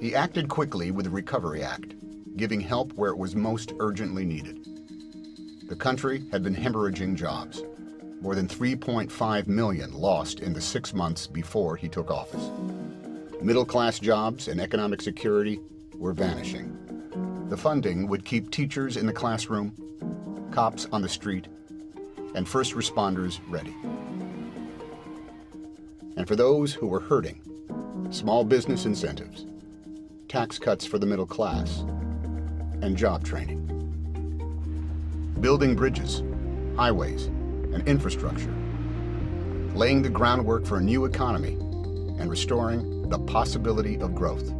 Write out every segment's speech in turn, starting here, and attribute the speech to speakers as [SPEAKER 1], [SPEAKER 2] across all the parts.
[SPEAKER 1] He acted quickly with the Recovery Act, giving help where it was most urgently needed. The country had been hemorrhaging jobs. More than 3.5 million lost in the 6 months before he took office. Middle-class jobs and economic security were vanishing. The funding would keep teachers in the classroom, cops on the street, and first responders ready. And for those who were hurting, small business incentives, tax cuts for the middle class, and job training. Building bridges, highways, and infrastructure, laying the groundwork for a new economy and restoring the possibility of growth.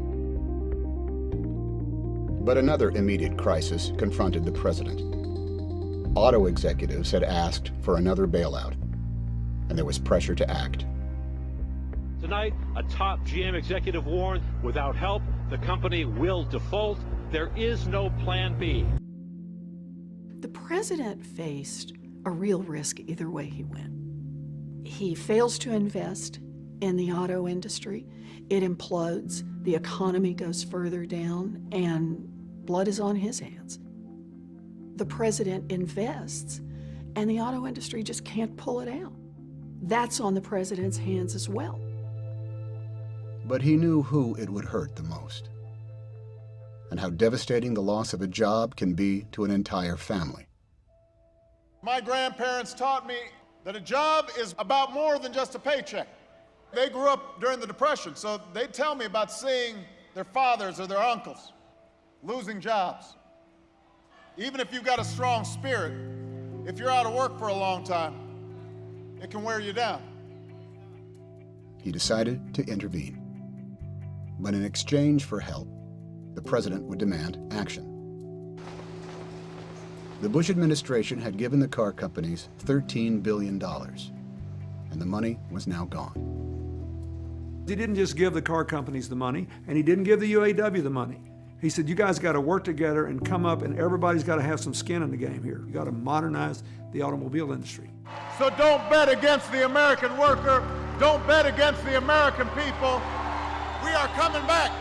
[SPEAKER 1] But another immediate crisis confronted the president. Auto executives had asked for another bailout, and there was pressure to act.
[SPEAKER 2] Tonight, a top GM executive warned, without help, the company will default. There is no plan B.
[SPEAKER 3] The president faced a real risk either way he went. He fails to invest in the auto industry. It implodes, the economy goes further down, and blood is on his hands. The president invests, and the auto industry just can't pull it out. That's on the president's hands as well.
[SPEAKER 1] But he knew who it would hurt the most, and how devastating the loss of a job can be to an entire family.
[SPEAKER 4] My grandparents taught me that a job is about more than just a paycheck. They grew up during the Depression, so they tell me about seeing their fathers or their uncles losing jobs. Even if you've got a strong spirit, if you're out of work for a long time, it can wear you down.
[SPEAKER 1] He decided to intervene. But in exchange for help, the president would demand action. The Bush administration had given the car companies $13 billion, and the money was now gone.
[SPEAKER 5] He didn't just give the car companies the money, and he didn't give the UAW the money. He said, you guys got to work together and come up, and everybody's got to have some skin in the game here. You got to modernize the automobile industry.
[SPEAKER 4] So don't bet against the American worker. Don't bet against the American people. We are coming back.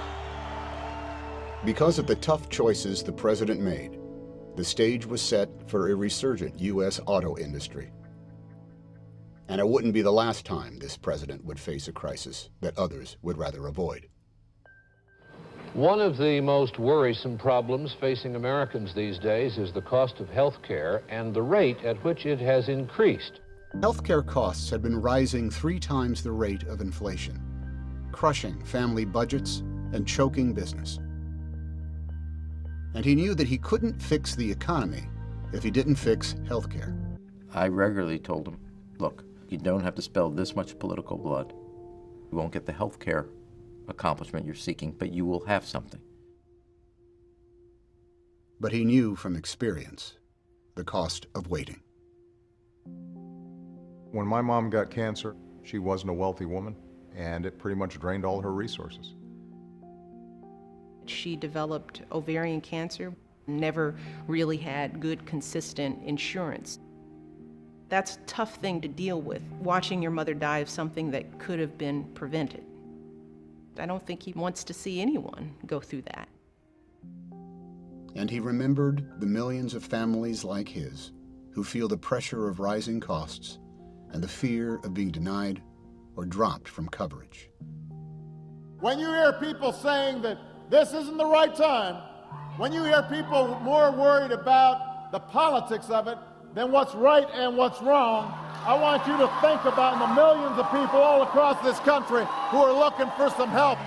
[SPEAKER 1] Because of the tough choices the president made, the stage was set for a resurgent U.S. auto industry. And it wouldn't be the last time this president would face a crisis that others would rather avoid.
[SPEAKER 6] One of the most worrisome problems facing Americans these days is the cost of health care and the rate at which it has increased.
[SPEAKER 1] Healthcare costs had been rising 3 times the rate of inflation, crushing family budgets and choking business. And he knew that he couldn't fix the economy if he didn't fix healthcare.
[SPEAKER 7] I regularly told him, look, you don't have to spill this much political blood. You won't get the healthcare accomplishment you're seeking, but you will have something.
[SPEAKER 1] But he knew from experience the cost of waiting.
[SPEAKER 8] When my mom got cancer, she wasn't a wealthy woman, and it pretty much drained all her resources.
[SPEAKER 9] She developed ovarian cancer, never really had good, consistent insurance. That's a tough thing to deal with, watching your mother die of something that could have been prevented. I don't think he wants to see anyone go through that.
[SPEAKER 1] And he remembered the millions of families like his who feel the pressure of rising costs and the fear of being denied or dropped from coverage.
[SPEAKER 4] When you hear people saying that this isn't the right time, when you hear people more worried about the politics of it than what's right and what's wrong, I want you to think about the millions of people all across this country who are looking for some help